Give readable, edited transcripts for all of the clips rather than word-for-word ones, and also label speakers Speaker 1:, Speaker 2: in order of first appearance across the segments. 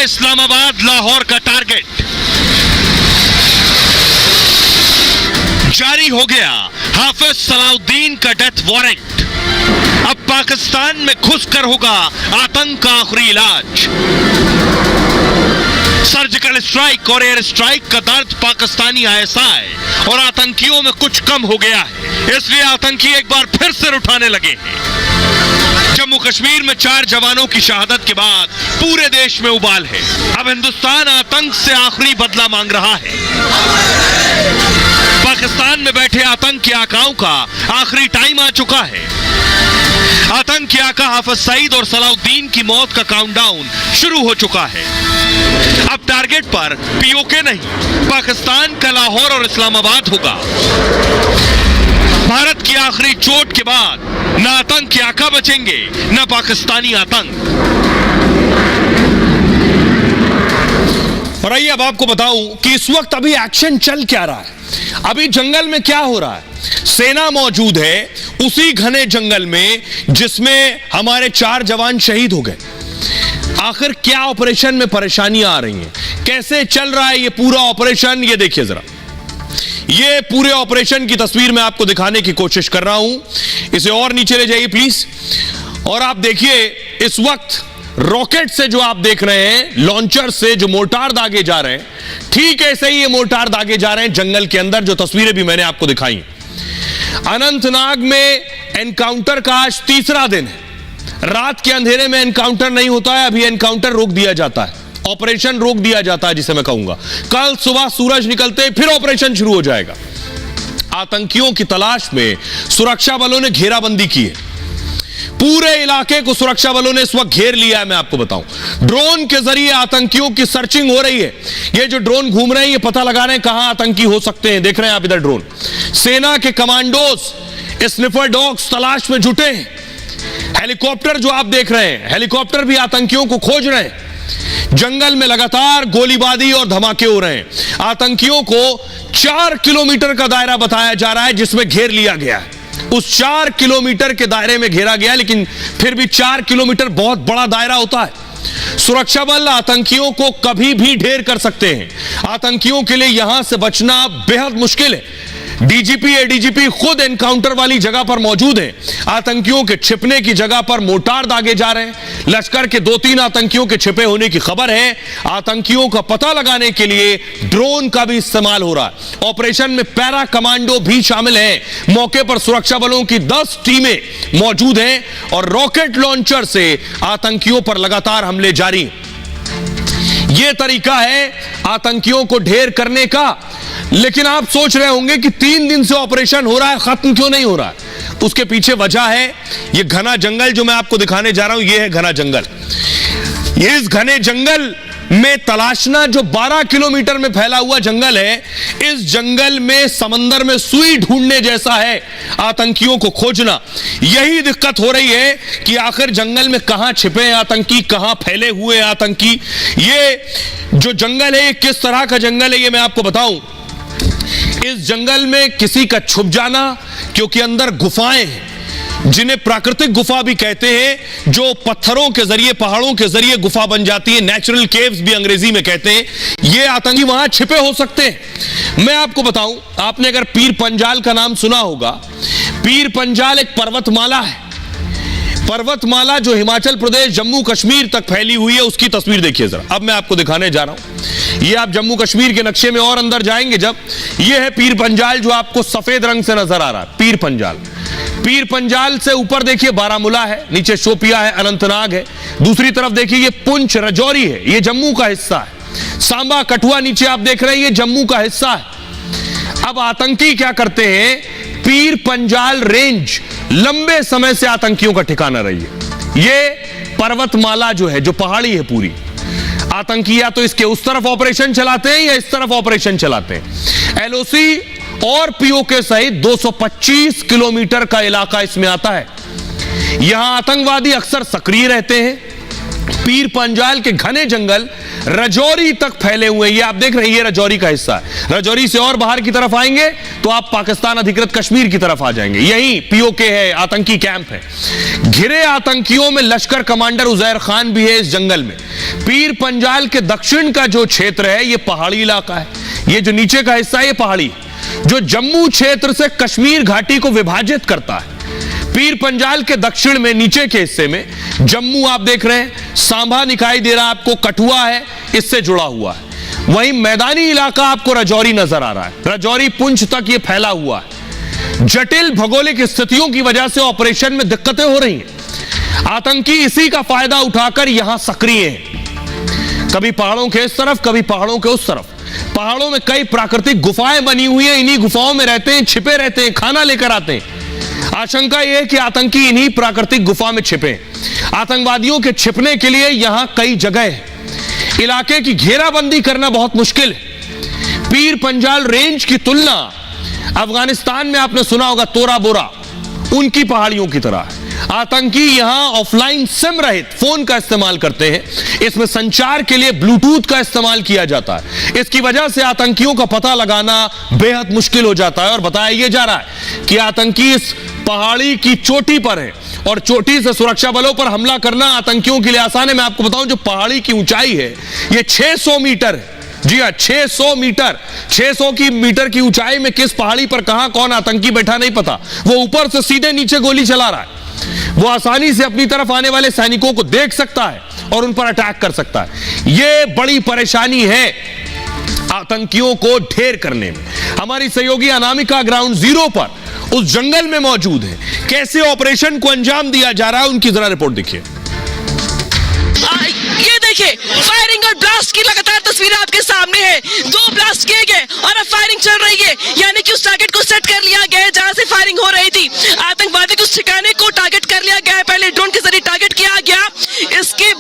Speaker 1: इस्लामाबाद लाहौर का टारगेट जारी हो गया। हाफिज सलाउद्दीन का डेथ वारंट। अब पाकिस्तान में घुसकर होगा आतंक का आखिरी इलाज। सर्जिकल स्ट्राइक और एयर स्ट्राइक का दर्द पाकिस्तानी ISI और आतंकियों में कुछ कम हो गया है, इसलिए आतंकी एक बार फिर सिर उठाने लगे हैं। जम्मू कश्मीर में 4 जवानों की शहादत के बाद पूरे देश में उबाल है। अब हिंदुस्तान आतंक से आखिरी बदला मांग रहा है। पाकिस्तान में बैठे आतंक के आकाओं का आखिरी टाइम आ चुका है। आतंक के आका हाफिज सईद और सलाउद्दीन की मौत का काउंटडाउन शुरू हो चुका है। अब टारगेट पर POK नहीं, पाकिस्तान का लाहौर और इस्लामाबाद होगा। भारत की आखिरी चोट के बाद न आतंक के आका बचेंगे न पाकिस्तानी आतंक। और आइए अब आपको बताऊं कि इस वक्त अभी एक्शन चल क्या रहा है। अभी जंगल में क्या हो रहा है? सेना मौजूद है उसी घने जंगल में जिसमें हमारे 4 जवान शहीद हो गए। आखिर क्या ऑपरेशन में परेशानियां आ रही हैं, कैसे चल रहा है ये पूरा ऑपरेशन, ये देखिए जरा। ये पूरे ऑपरेशन की तस्वीर मैं आपको दिखाने की कोशिश कर रहा हूं। इसे और नीचे ले जाइए प्लीज। और आप देखिए इस वक्त रॉकेट से जो आप देख रहे हैं, लॉन्चर से जो मोर्टार दागे जा रहे हैं, ठीक ऐसे ही ये मोर्टार दागे जा रहे हैं जंगल के अंदर, जो तस्वीरें भी मैंने आपको दिखाई। अनंतनाग में एनकाउंटर का आज 3रा दिन है। रात के अंधेरे में एनकाउंटर नहीं होता है, अभी एनकाउंटर रोक दिया जाता है, ऑपरेशन रोक दिया जाता है जिसे मैं कहूंगा। कल सुबह सूरज निकलते ही फिर ऑपरेशन शुरू हो जाएगा। आतंकियों की तलाश में सुरक्षा बलों ने घेराबंदी की है। पूरे इलाके को सुरक्षा बलों ने इस वक्त घेर लिया है। मैं आपको बताऊं, ड्रोन के जरिए आतंकियों की सर्चिंग हो रही है। ये जो ड्रोन घूम रहे हैं ये पता लगा रहे हैं कहां आतंकी हो सकते हैं। देख रहे हैं आप इधर ड्रोन। सेना के कमांडोज स्निफर डॉग्स तलाश में जुटे हैं। हेलीकॉप्टर जो आप देख रहे हैं, हेलीकॉप्टर भी आतंकियों को खोज रहे हैं। जंगल में लगातार गोलीबारी और धमाके हो रहे हैं। आतंकियों को 4 किलोमीटर का दायरा बताया जा रहा है जिसमें घेर लिया गया है। उस 4 किलोमीटर के दायरे में घेरा गया, लेकिन फिर भी 4 किलोमीटर बहुत बड़ा दायरा होता है। सुरक्षा बल आतंकियों को कभी भी ढेर कर सकते हैं। आतंकियों के लिए यहां से बचना बेहद मुश्किल है। DGP ADGP खुद एनकाउंटर वाली जगह पर मौजूद हैं। आतंकियों के छिपने की जगह पर मोर्टार दागे जा रहे हैं। लश्कर के 2-3 आतंकियों के छिपे होने की खबर है। आतंकियों का पता लगाने के लिए ड्रोन का भी इस्तेमाल हो रहा है। ऑपरेशन में पैरा कमांडो भी शामिल हैं। मौके पर सुरक्षा बलों की 10 टीमें मौजूद हैं और रॉकेट लॉन्चर से आतंकियों पर लगातार हमले जारी हैं। यह तरीका है आतंकियों को ढेर करने का। लेकिन आप सोच रहे होंगे कि 3 दिन से ऑपरेशन हो रहा है, खत्म क्यों नहीं हो रहा है? उसके पीछे वजह है ये घना जंगल जो मैं आपको दिखाने जा रहा हूं। ये है घना जंगल। ये इस घने जंगल में तलाशना, जो 12 किलोमीटर में फैला हुआ जंगल है, इस जंगल में समंदर में सुई ढूंढने जैसा है आतंकियों को खोजना। यही दिक्कत हो रही है कि आखिर जंगल में कहां छिपे हैं आतंकी, कहां फैले हुए हैं आतंकी। ये जो जंगल है ये किस तरह का जंगल है ये मैं आपको बताऊं। इस जंगल में किसी का छुप जाना, क्योंकि अंदर गुफाएं हैं जिन्हें प्राकृतिक गुफा भी कहते हैं, जो पत्थरों के जरिए, पहाड़ों के जरिए गुफा बन जाती है, नेचुरल केव्स भी अंग्रेजी में कहते हैं। ये आतंकी वहां छिपे हो सकते हैं। मैं आपको बताऊं, आपने अगर पीर पंजाल का नाम सुना होगा। पीर पंजाल एक पर्वतमाला है। पर्वतमाला जो हिमाचल प्रदेश जम्मू कश्मीर तक फैली हुई है, उसकी तस्वीर देखिए जरा। अब मैं आपको दिखाने जा रहा हूं। ये आप जम्मू कश्मीर के नक्शे में और अंदर जाएंगे जब, ये है पीर पंजाल जो आपको सफेद रंग से नजर आ रहा है। पीर पंजाल, पीर पंजाल से ऊपर देखिए बारामूला है, नीचे शोपिया है, अनंतनाग है। दूसरी तरफ देखिए ये पुंछ राजौरी है, ये जम्मू का हिस्सा है। सांबा कठुआ नीचे आप देख रहे हैं, ये जम्मू का हिस्सा है। अब आतंकी क्या करते हैं, पीर पंजाल रेंज लंबे समय से आतंकियों का ठिकाना रही है। ये पर्वतमाला जो है, जो पहाड़ी है पूरी, आतंकी या तो इसके उस तरफ ऑपरेशन चलाते हैं या इस तरफ ऑपरेशन चलाते हैं। LOC और POK सहित 225 किलोमीटर का इलाका इसमें आता है। यहां आतंकवादी अक्सर सक्रिय रहते हैं। पीर पंजाल के घने जंगल राजौरी तक फैले हुए हैं। ये आप देख रहे हैं, ये राजौरी का हिस्सा है। राजौरी से और बाहर की तरफ आएंगे तो आप पाकिस्तान अधिकृत कश्मीर की तरफ आ जाएंगे। यही पीओके है, आतंकी कैंप है। घिरे आतंकियों में लश्कर कमांडर उजैर खान भी है इस जंगल में। पीर पंजाल के दक्षिण का जो क्षेत्र है, ये पहाड़ी इलाका है। ये जो नीचे का हिस्सा है, ये पहाड़ी, जो जम्मू क्षेत्र से कश्मीर घाटी को विभाजित करता है। पीर पंजाल के दक्षिण में नीचे के हिस्से में जम्मू आप देख रहे हैं, सांभा दिखाई दे रहा है आपको, कठुआ है, इससे जुड़ा हुआ है। वहीं मैदानी इलाका आपको राजौरी नजर आ रहा है। राजौरी पुंछ तक ये फैला हुआ है। जटिल भौगोलिक स्थितियों की वजह से ऑपरेशन में दिक्कतें हो रही हैं। आतंकी इसी का फायदा उठाकर यहां सक्रिय हैं, कभी पहाड़ों के इस तरफ, कभी पहाड़ों के उस तरफ। पहाड़ों में कई प्राकृतिक गुफाएं बनी हुई हैं, इन्हीं गुफाओं में रहते हैं, छिपे रहते हैं, खाना लेकर आते हैं। आशंका यह है कि आतंकी इन्हीं प्राकृतिक गुफा में छिपे। आतंकवादियों के छिपने के लिए यहां कई जगह है। इलाके की घेराबंदी करना बहुत मुश्किल है। पीर पंजाल रेंज की तुलना अफगानिस्तान में आपने सुना होगा तोरा बोरा, उनकी पहाड़ियों की तरह। आतंकी यहां ऑफलाइन सिम रहित फोन का इस्तेमाल करते हैं। इसमें संचार के लिए ब्लूटूथ का इस्तेमाल किया जाता है। इसकी वजह से आतंकियों का पता लगाना बेहद मुश्किल हो जाता है। और बताया यह जा रहा है कि आतंकी इस पहाड़ी की चोटी पर है और चोटी से सुरक्षा बलों पर हमला करना आतंकियों के लिए आसान है। मैं आपको बताऊं, जो पहाड़ी की ऊंचाई है यह 600 मीटर है। जी हां, 600 मीटर। 600 की मीटर की ऊंचाई में किस पहाड़ी पर कहां कौन आतंकी बैठा नहीं पता। वो ऊपर से सीधे नीचे गोली चला रहा है। वो आसानी से अपनी तरफ आने वाले सैनिकों को देख सकता है और उन पर अटैक कर सकता है। यह बड़ी परेशानी है आतंकियों को ढेर करने में। हमारी सहयोगी अनामिका ग्राउंड जीरो पर उस जंगल में मौजूद है। कैसे ऑपरेशन को अंजाम दिया जा रहा है, उनकी जरा रिपोर्ट देखिए।
Speaker 2: ये देखिए, फायरिंग और ब्लास्ट की लगातार तस्वीरें आपके सामने है। 2 ब्लास्ट किए गए और अब फायरिंग चल रही है, यानी कि उस टारगेट को सेट कर लिया गया है जहां से फायरिंग हो रही थी। आतंकवादी के उस ठिकाने को टारगेट कर लिया गया है, पहले ड्रोन के जरिए टारगेट किया गया। इसके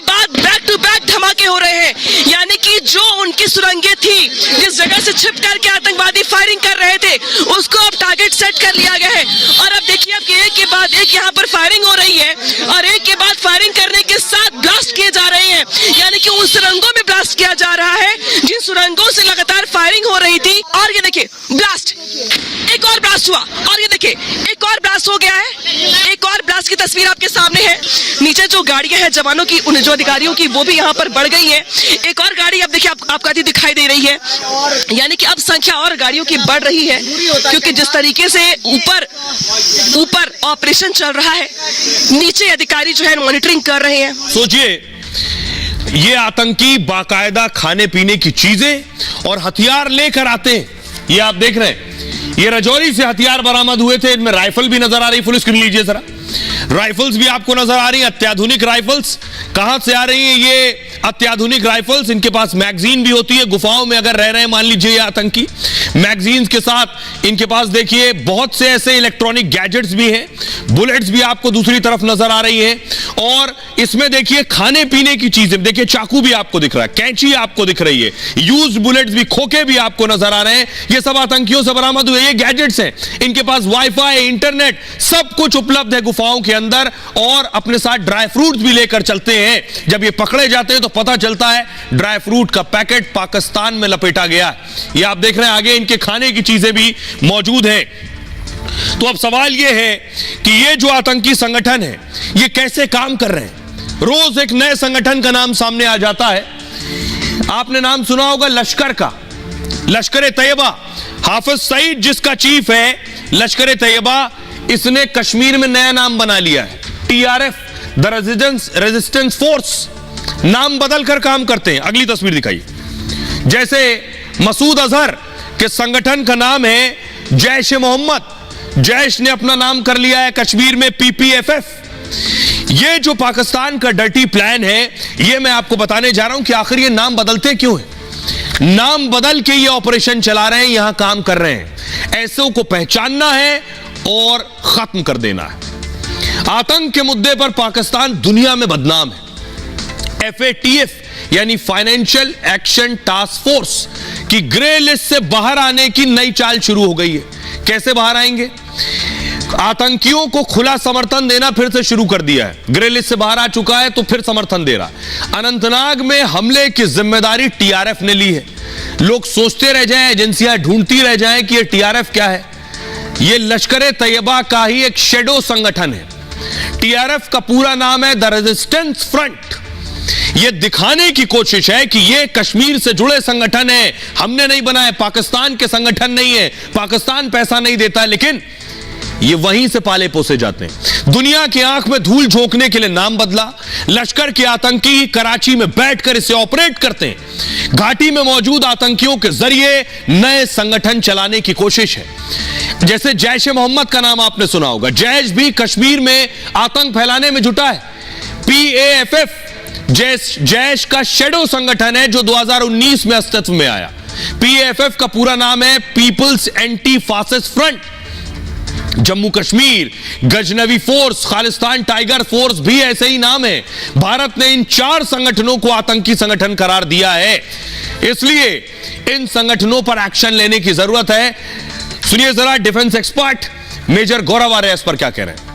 Speaker 2: बाद बैक टू बैक धमाके हो रहे हैं, यानी कि जो उनकी सुरंगें थी, जिस जगह से छिप करके आतंकवादी फायरिंग कर रहे थे, उसको अब टारगेट सेट कर लिया गया है। और अब देखिए, अब एक के बाद एक यहाँ पर फायरिंग हो रही है और एक के बाद फायरिंग करने के साथ ब्लास्ट किए जा रहे हैं, यानी कि उन सुरंगों में ब्लास्ट किया जा रहा है जिन सुरंगों से लगातार फायरिंग हो रही थी। और ये देखिए, ब्लास्ट, एक और ब्लास्ट हुआ और ये देखिए एक और ब्लास्ट हो गया है। एक और ब्लास्ट की तस्वीर आपके सामने है। नीचे जो गाड़ियां हैं जवानों की, उन जो अधिकारियों की, वो भी यहाँ पर बढ़ गई है। एक और गाड़ी अब देखिए आपको आती दिखाई दे रही है, यानी कि अब संख्या और गाड़ियों की बढ़ रही है, क्योंकि जिस तरीके से ऊपर ऑपरेशन चल रहा है, नीचे अधिकारी जो है मॉनिटरिंग कर रहे हैं।
Speaker 1: सोचिए, ये आतंकी बाकायदा खाने पीने की चीजें और हथियार लेकर आते हैं। ये आप देख रहे हैं, ये राजौरी से हथियार बरामद हुए थे। इनमें राइफल भी नजर आ रही, फुल स्क्रीन लीजिए जरा। राइफल्स भी आपको नजर आ रही हैं, अत्याधुनिक राइफल्स। कहां से आ रही हैं ये अत्याधुनिक राइफल्स? इनके पास मैगजीन भी होती है। गुफाओं में अगर रह रहे हैं मान लीजिए ये आतंकी, मैगजीन्स के साथ इनके पास देखिए बहुत से ऐसे इलेक्ट्रॉनिक गैजेट्स भी हैं। बुलेट्स भी आपको दूसरी तरफ नजर आ रही हैं। और इसमें देखिए खाने पीने की चीजें, देखिए चाकू भी आपको दिख रहा है, कैंची आपको दिख रही है, यूज्ड बुलेट्स भी, खोखे भी आपको नजर आ रहे हैं। ये सब आतंकियों से बरामद हुए ये गैजेट्स हैं। इनके पास वाईफाई, इंटरनेट, सब कुछ उपलब्ध है गुफाओं के अंदर। और अपने साथ ड्राई फ्रूट्स भी लेकर चलते हैं। जब ये पकड़े जाते हैं तो पता चलता है ड्राई फ्रूट का पैकेट पाकिस्तान में लपेटा गया है। ये आप देख रहे हैं, आगे इनके खाने की चीजें भी मौजूद हैं। तो अब सवाल यह है कि ये जो आतंकी संगठन है ये कैसे काम कर रहे हैं। रोज एक नए संगठन का नाम सामने आ जाता है। आपने नाम सुना होगा लश्कर का, लश्कर तैयबा। हाफिज सईद जिसका चीफ है लश्कर तैयबा, इसने कश्मीर में नया नाम बना लिया है, TRF, द रेजिस्टेंस फोर्स। नाम बदलकर काम करते हैं। अगली तस्वीर दिखाइए। जैसे मसूद अजहर के संगठन का नाम है जैश ए मोहम्मद, जैश ने अपना नाम कर लिया है कश्मीर में PPFF। ये जो पाकिस्तान का डर्टी प्लान है, ये मैं आपको बताने जा रहा हूं कि आखिर ये नाम बदलते क्यों है। नाम बदल के ये ऑपरेशन चला रहे हैं, यहां काम कर रहे हैं। ऐसों को पहचानना है और खत्म कर देना है। आतंक के मुद्दे पर पाकिस्तान दुनिया में बदनाम है। FATF यानी फाइनेंशियल एक्शन टास्क फोर्स की ग्रे लिस्ट से बाहर आने की नई चाल शुरू हो गई है। कैसे बाहर आएंगे? आतंकियों को खुला समर्थन देना फिर से शुरू कर दिया है। ग्रे लिस्ट से बाहर आ चुका है तो फिर समर्थन दे रहा। अनंतनाग में हमले की जिम्मेदारी टीआरएफ ने ली है। लोग सोचते रह जाएं, एजेंसियां ढूंढती रह जाएं कि ये टीआरएफ क्या है। ये लश्कर तैयबा का ही एक शेडो संगठन है। टीआरएफ का पूरा नाम है द रेजिस्टेंस फ्रंट। यह दिखाने की कोशिश है कि यह कश्मीर से जुड़े संगठन है, हमने नहीं बनाए, पाकिस्तान के संगठन नहीं है, पाकिस्तान पैसा नहीं देता, लेकिन ये वहीं से पाले पोसे जाते हैं। दुनिया की आंख में धूल झोंकने के लिए नाम बदला। लश्कर के आतंकी कराची में बैठकर इसे ऑपरेट करते हैं। घाटी में मौजूद आतंकियों के जरिए नए संगठन चलाने की कोशिश है। जैसे जैश ए मोहम्मद का नाम आपने सुना होगा, जैश भी कश्मीर में आतंक फैलाने में जुटा है। PAFF जैश का शेडो संगठन है जो 2019 में अस्तित्व में आया। PAFF का पूरा नाम है people's anti fascist front. Jammu Kashmir Ghaznavi force, Khalistan tiger force भी ऐसे ही नाम है। भारत ने इन 4 संगठनों को आतंकी संगठन करार दिया है, इसलिए इन संगठनों पर एक्शन लेने की जरूरत है। सुनिए जरा डिफेंस एक्सपर्ट मेजर गौरव आर्य इस पर क्या कह रहे हैं।